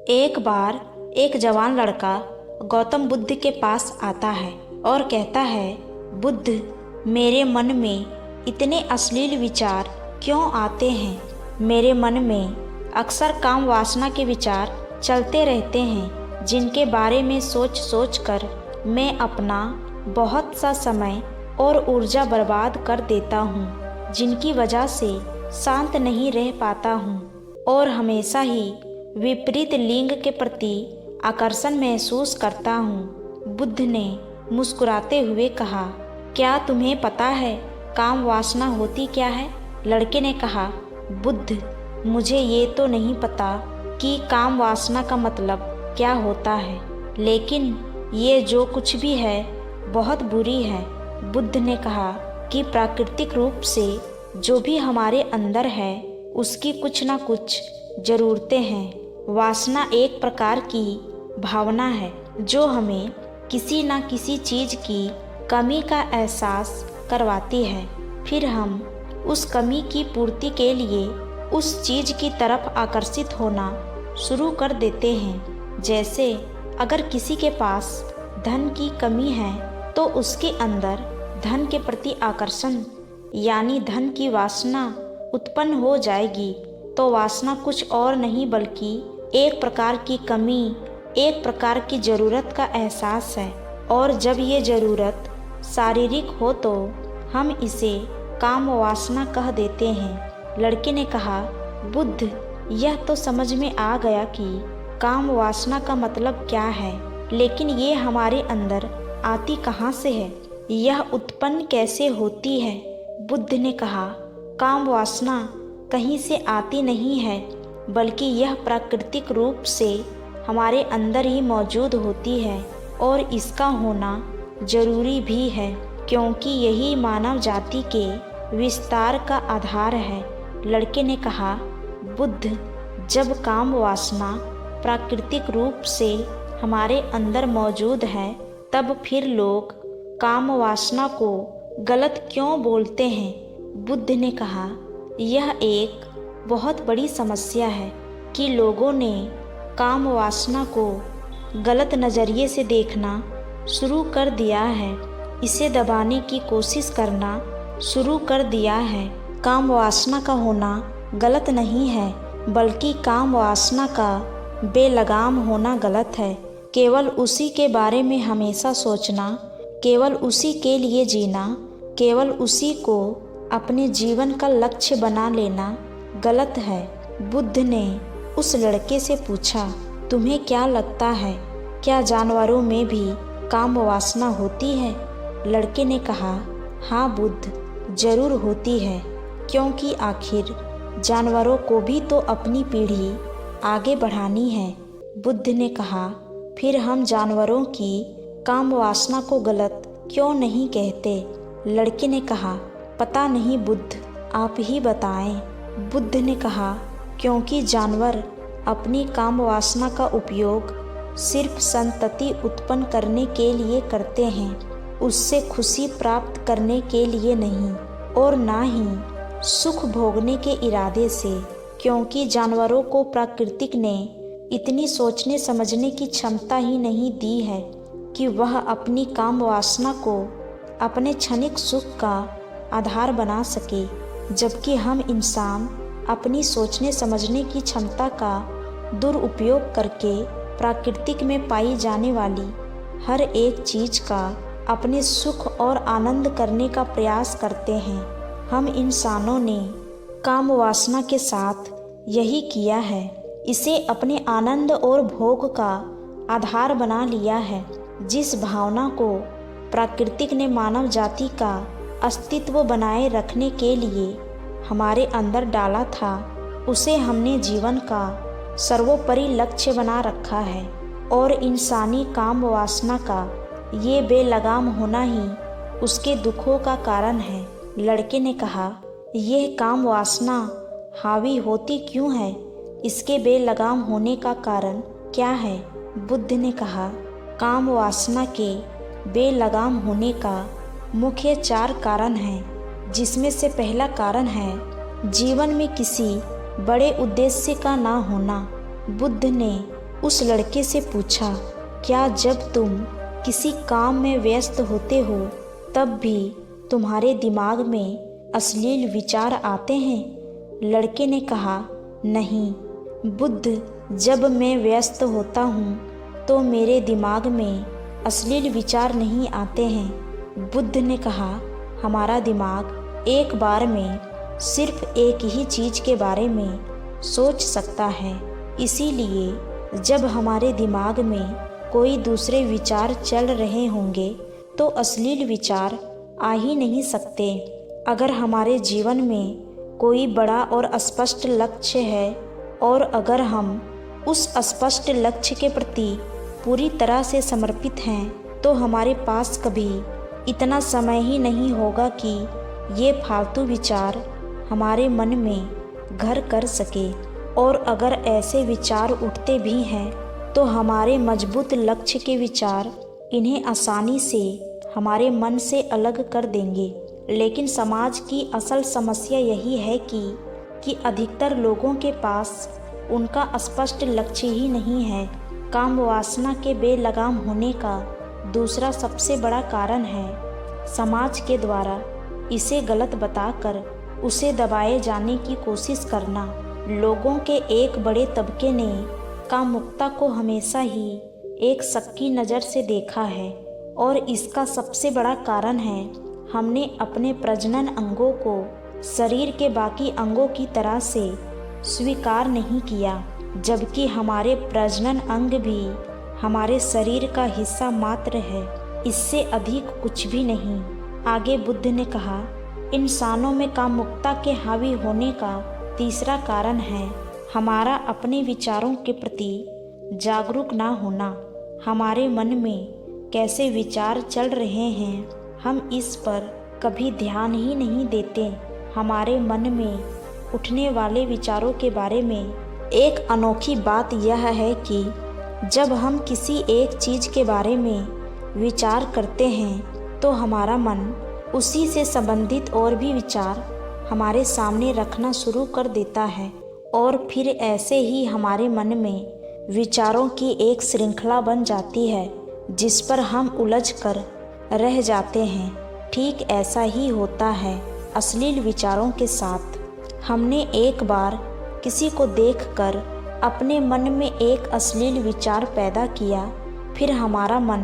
एक बार एक जवान लड़का गौतम बुद्ध के पास आता है और कहता है, बुद्ध, मेरे मन में इतने अश्लील विचार क्यों आते हैं। मेरे मन में अक्सर काम वासना के विचार चलते रहते हैं, जिनके बारे में सोच सोच कर मैं अपना बहुत सा समय और ऊर्जा बर्बाद कर देता हूँ, जिनकी वजह से शांत नहीं रह पाता हूँ और हमेशा ही विपरीत लिंग के प्रति आकर्षण महसूस करता हूँ। बुद्ध ने मुस्कुराते हुए कहा, क्या तुम्हें पता है काम वासना होती क्या है? लड़के ने कहा, बुद्ध, मुझे ये तो नहीं पता कि काम वासना का मतलब क्या होता है, लेकिन ये जो कुछ भी है बहुत बुरी है। बुद्ध ने कहा कि प्राकृतिक रूप से जो भी हमारे अंदर है उसकी कुछ ना कुछ ज़रूरतें हैं। वासना एक प्रकार की भावना है जो हमें किसी न किसी चीज़ की कमी का एहसास करवाती है। फिर हम उस कमी की पूर्ति के लिए उस चीज़ की तरफ आकर्षित होना शुरू कर देते हैं। जैसे अगर किसी के पास धन की कमी है तो उसके अंदर धन के प्रति आकर्षण यानी धन की वासना उत्पन्न हो जाएगी। तो वासना कुछ और नहीं बल्कि एक प्रकार की कमी, एक प्रकार की ज़रूरत का एहसास है, और जब ये ज़रूरत शारीरिक हो तो हम इसे काम वासना कह देते हैं। लड़के ने कहा, बुद्ध, यह तो समझ में आ गया कि काम वासना का मतलब क्या है, लेकिन ये हमारे अंदर आती कहाँ से है, यह उत्पन्न कैसे होती है? बुद्ध ने कहा, काम वासना कहीं से आती नहीं है, बल्कि यह प्राकृतिक रूप से हमारे अंदर ही मौजूद होती है और इसका होना जरूरी भी है, क्योंकि यही मानव जाति के विस्तार का आधार है। लड़के ने कहा, बुद्ध, जब काम वासना प्राकृतिक रूप से हमारे अंदर मौजूद है, तब फिर लोग काम वासना को गलत क्यों बोलते हैं? बुद्ध ने कहा, यह एक बहुत बड़ी समस्या है कि लोगों ने काम वासना को गलत नज़रिए से देखना शुरू कर दिया है, इसे दबाने की कोशिश करना शुरू कर दिया है। काम वासना का होना गलत नहीं है, बल्कि काम वासना का बेलगाम होना गलत है। केवल उसी के बारे में हमेशा सोचना, केवल उसी के लिए जीना, केवल उसी को अपने जीवन का लक्ष्य बना लेना गलत है। बुद्ध ने उस लड़के से पूछा, तुम्हें क्या लगता है, क्या जानवरों में भी काम वासना होती है? लड़के ने कहा, हाँ बुद्ध, जरूर होती है, क्योंकि आखिर जानवरों को भी तो अपनी पीढ़ी आगे बढ़ानी है। बुद्ध ने कहा, फिर हम जानवरों की काम वासना को गलत क्यों नहीं कहते? लड़के ने कहा, पता नहीं बुद्ध, आप ही बताएं। बुद्ध ने कहा, क्योंकि जानवर अपनी काम वासना का उपयोग सिर्फ संतति उत्पन्न करने के लिए करते हैं, उससे खुशी प्राप्त करने के लिए नहीं, और ना ही सुख भोगने के इरादे से, क्योंकि जानवरों को प्रकृति ने इतनी सोचने समझने की क्षमता ही नहीं दी है कि वह अपनी काम वासना को अपने क्षणिक सुख का आधार बना सके, जबकि हम इंसान अपनी सोचने समझने की क्षमता का दुरुपयोग करके प्राकृतिक में पाई जाने वाली हर एक चीज़ का अपने सुख और आनंद करने का प्रयास करते हैं। हम इंसानों ने काम वासना के साथ यही किया है, इसे अपने आनंद और भोग का आधार बना लिया है। जिस भावना को प्राकृतिक ने मानव जाति का अस्तित्व बनाए रखने के लिए हमारे अंदर डाला था, उसे हमने जीवन का सर्वोपरि लक्ष्य बना रखा है, और इंसानी काम वासना का ये बेलगाम होना ही उसके दुखों का कारण है। लड़के ने कहा, यह काम वासना हावी होती क्यों है, इसके बेलगाम होने का कारण क्या है? बुद्ध ने कहा, काम वासना के बेलगाम होने का मुख्य 4 कारण हैं, जिसमें से पहला कारण है जीवन में किसी बड़े उद्देश्य का ना होना। बुद्ध ने उस लड़के से पूछा, क्या जब तुम किसी काम में व्यस्त होते हो तब भी तुम्हारे दिमाग में अश्लील विचार आते हैं? लड़के ने कहा, नहीं बुद्ध, जब मैं व्यस्त होता हूँ तो मेरे दिमाग में अश्लील विचार नहीं आते हैं। बुद्ध ने कहा, हमारा दिमाग एक बार में सिर्फ एक ही चीज़ के बारे में सोच सकता है, इसीलिए जब हमारे दिमाग में कोई दूसरे विचार चल रहे होंगे तो अश्लील विचार आ ही नहीं सकते। अगर हमारे जीवन में कोई बड़ा और स्पष्ट लक्ष्य है और अगर हम उस स्पष्ट लक्ष्य के प्रति पूरी तरह से समर्पित हैं तो हमारे पास कभी इतना समय ही नहीं होगा कि ये फालतू विचार हमारे मन में घर कर सके। और अगर ऐसे विचार उठते भी हैं तो हमारे मजबूत लक्ष्य के विचार इन्हें आसानी से हमारे मन से अलग कर देंगे। लेकिन समाज की असल समस्या यही है कि अधिकतर लोगों के पास उनका स्पष्ट लक्ष्य ही नहीं है। काम वासना के बेलगाम होने का दूसरा सबसे बड़ा कारण है समाज के द्वारा इसे गलत बताकर उसे दबाए जाने की कोशिश करना। लोगों के एक बड़े तबके ने कामुकता को हमेशा ही एक शक की नज़र से देखा है और इसका सबसे बड़ा कारण है हमने अपने प्रजनन अंगों को शरीर के बाकी अंगों की तरह से स्वीकार नहीं किया, जबकि हमारे प्रजनन अंग भी हमारे शरीर का हिस्सा मात्र है, इससे अधिक कुछ भी नहीं। आगे बुद्ध ने कहा, इंसानों में कामुकता के हावी होने का तीसरा कारण है हमारा अपने विचारों के प्रति जागरूक ना होना। हमारे मन में कैसे विचार चल रहे हैं हम इस पर कभी ध्यान ही नहीं देते। हमारे मन में उठने वाले विचारों के बारे में एक अनोखी बात यह है कि जब हम किसी एक चीज़ के बारे में विचार करते हैं तो हमारा मन उसी से संबंधित और भी विचार हमारे सामने रखना शुरू कर देता है और फिर ऐसे ही हमारे मन में विचारों की एक श्रृंखला बन जाती है जिस पर हम उलझ कर रह जाते हैं। ठीक ऐसा ही होता है अश्लील विचारों के साथ। हमने एक बार किसी को देखकर अपने मन में एक अश्लील विचार पैदा किया, फिर हमारा मन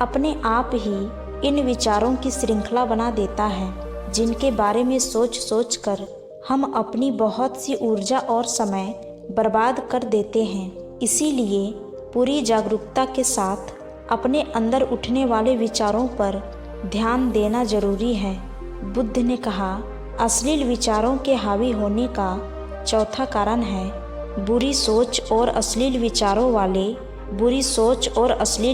अपने आप ही इन विचारों की श्रृंखला बना देता है जिनके बारे में सोच सोच कर हम अपनी बहुत सी ऊर्जा और समय बर्बाद कर देते हैं। इसीलिए पूरी जागरूकता के साथ अपने अंदर उठने वाले विचारों पर ध्यान देना जरूरी है। बुद्ध ने कहा, अश्लील विचारों के हावी होने का चौथा कारण है बुरी सोच और अश्लील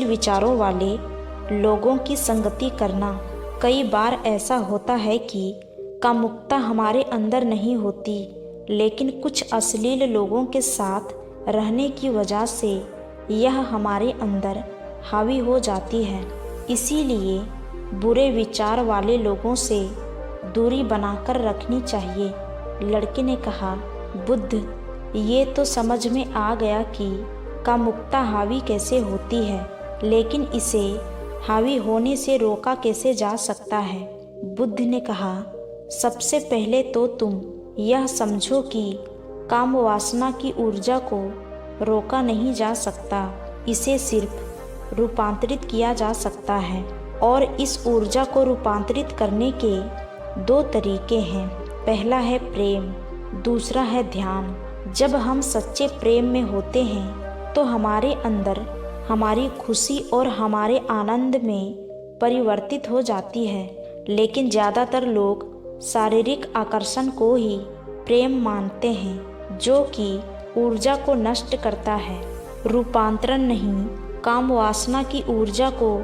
विचारों वाले लोगों की संगति करना। कई बार ऐसा होता है कि कामुकता हमारे अंदर नहीं होती, लेकिन कुछ अश्लील लोगों के साथ रहने की वजह से यह हमारे अंदर हावी हो जाती है। इसीलिए बुरे विचार वाले लोगों से दूरी बनाकर रखनी चाहिए। लड़के ने कहा, बुद्ध, ये तो समझ में आ गया कि कामुकता हावी कैसे होती है, लेकिन इसे हावी होने से रोका कैसे जा सकता है। बुद्ध ने कहा, सबसे पहले तो तुम यह समझो कि काम वासना की ऊर्जा को रोका नहीं जा सकता, इसे सिर्फ रूपांतरित किया जा सकता है। और इस ऊर्जा को रूपांतरित करने के दो तरीके हैं, पहला है प्रेम, दूसरा है ध्यान। जब हम सच्चे प्रेम में होते हैं तो हमारे अंदर हमारी खुशी और हमारे आनंद में परिवर्तित हो जाती है। लेकिन ज़्यादातर लोग शारीरिक आकर्षण को ही प्रेम मानते हैं, जो कि ऊर्जा को नष्ट करता है। रूपांतरण नहीं, काम वासना की ऊर्जा को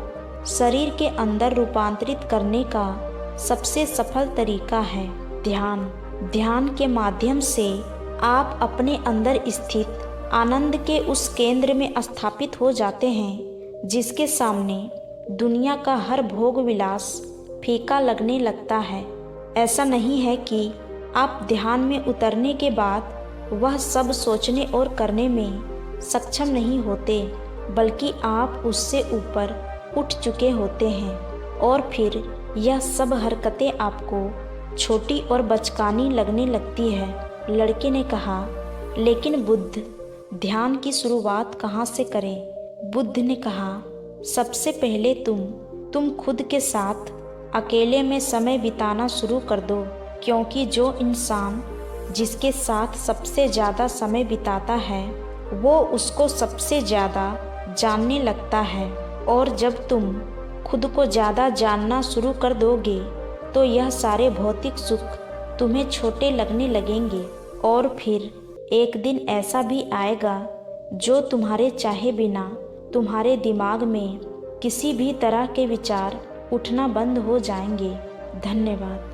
शरीर के अंदर रूपांतरित करने का सबसे सफल तरीका है ध्यान। ध्यान के माध्यम से आप अपने अंदर स्थित आनंद के उस केंद्र में स्थापित हो जाते हैं जिसके सामने दुनिया का हर भोग विलास फीका लगने लगता है। ऐसा नहीं है कि आप ध्यान में उतरने के बाद वह सब सोचने और करने में सक्षम नहीं होते, बल्कि आप उससे ऊपर उठ चुके होते हैं और फिर यह सब हरकतें आपको छोटी और बचकानी लगने लगती है। लड़के ने कहा, लेकिन बुद्ध, ध्यान की शुरुआत कहाँ से करें? बुद्ध ने कहा, सबसे पहले तुम खुद के साथ अकेले में समय बिताना शुरू कर दो, क्योंकि जो इंसान जिसके साथ सबसे ज़्यादा समय बिताता है वो उसको सबसे ज़्यादा जानने लगता है। और जब तुम खुद को ज़्यादा जानना शुरू कर दोगे तो यह सारे भौतिक सुख तुम्हें छोटे लगने लगेंगे और फिर एक दिन ऐसा भी आएगा जो तुम्हारे चाहे बिना तुम्हारे दिमाग में किसी भी तरह के विचार उठना बंद हो जाएंगे। धन्यवाद।